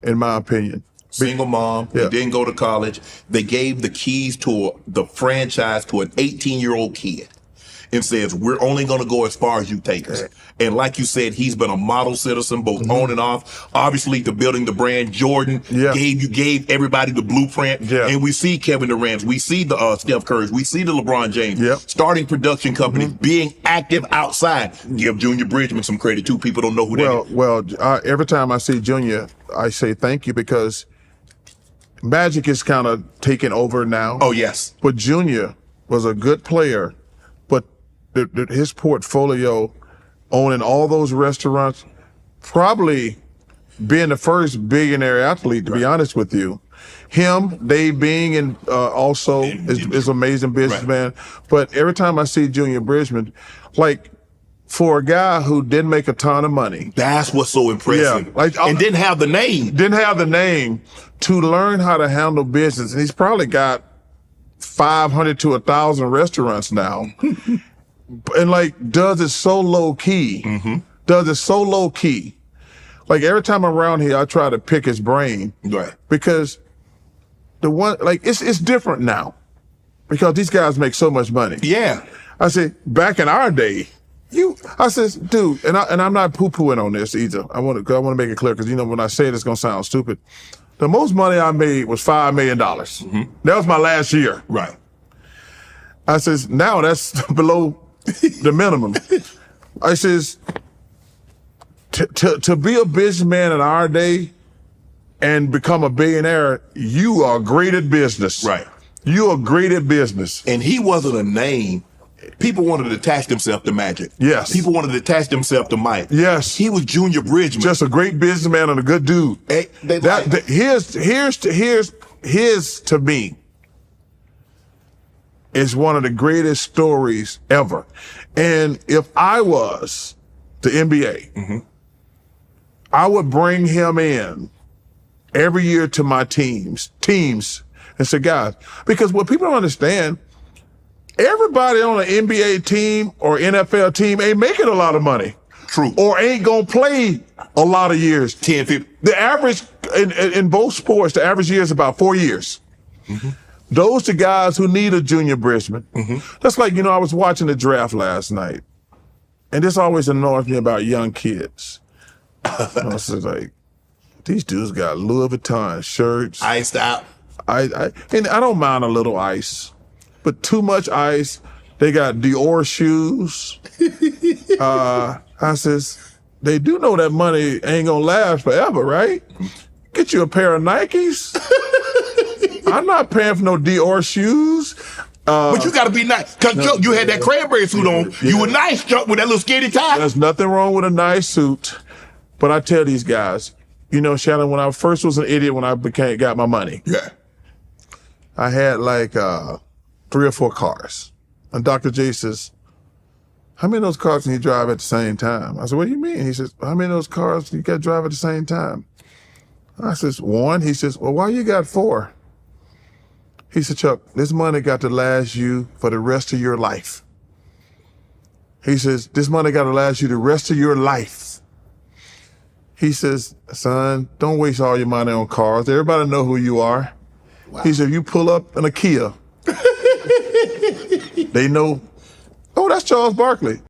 in my opinion. Single mom, Yeah. he didn't go to college. They gave the keys to the franchise to an 18-year-old kid and says, we're only going to go as far as you take us. And like you said, he's been a model citizen, both on and off. Obviously, to building the brand, Jordan gave everybody the blueprint. Yeah. And we see Kevin Durant, we see the Steph Curry, we see the LeBron James starting production companies, being active outside. Give Junior Bridgman some credit too. People don't know who that is. Well, every time I see Junior, I say thank you, because Magic is kind of taking over now. Oh, yes. But Junior was a good player, but his portfolio, owning all those restaurants, probably being the first billionaire athlete, to be honest with you. Him, Dave Bing, and also is amazing businessman. But every time I see Junior Bridgman, like, for a guy who didn't make a ton of money. That's what's so impressive. Yeah, like, and didn't have the name. Didn't have the name to learn how to handle business. And he's probably got 500 to 1,000 restaurants now. And like, does it so low key. Does it so low key. Like, every time I'm around here, I try to pick his brain. Right. Because it's different now. Because these guys make so much money. Yeah. I say, back in our day, I says, dude, and I'm not poo-pooing on this either. I want to make it clear, because when I say it, it's gonna sound stupid. The most money I made was $5 million. That was my last year. Right. I says, now that's below the minimum. I says, to be a businessman in our day and become a billionaire, you are great at business. Right. You are great at business. And he wasn't a name. People wanted to attach themselves to Magic. Yes. People wanted to attach themselves to Mike. Yes. He was Junior Bridgman. Just a great businessman and a good dude. Here's to me is one of the greatest stories ever. And if I was the NBA, I would bring him in every year to my teams, and say, guys, because what people don't understand, everybody on an NBA team or NFL team ain't making a lot of money. True. Or ain't gonna play a lot of years. 10, 15. The average, in both sports, the average year is about 4 years. Those are guys who need a Junior Bridgman. That's like, I was watching the draft last night, and this always annoys me about young kids. I was like, these dudes got Louis Vuitton shirts. Iced out. And I don't mind a little ice, but too much ice. They got Dior shoes. I says, they do know that money ain't gonna last forever, right? Get you a pair of Nikes. I'm not paying for no Dior shoes. But you gotta be nice. Cause you had that cranberry suit on. You were nice, Chuck, with that little skinny tie. There's nothing wrong with a nice suit. But I tell these guys, Shannon, when I first was an idiot, when I got my money. Yeah. I had like 3 or 4 cars. And Dr. J says, how many of those cars can you drive at the same time? I said, what do you mean? He says, how many of those cars you got to drive at the same time? I says, 1. He says, well, why you got 4? He said, Chuck, this money got to last you for the rest of your life. He says, this money got to last you the rest of your life. He says, son, don't waste all your money on cars. Everybody know who you are. Wow. He said, if you pull up in a Kia, they know, oh, that's Charles Barkley.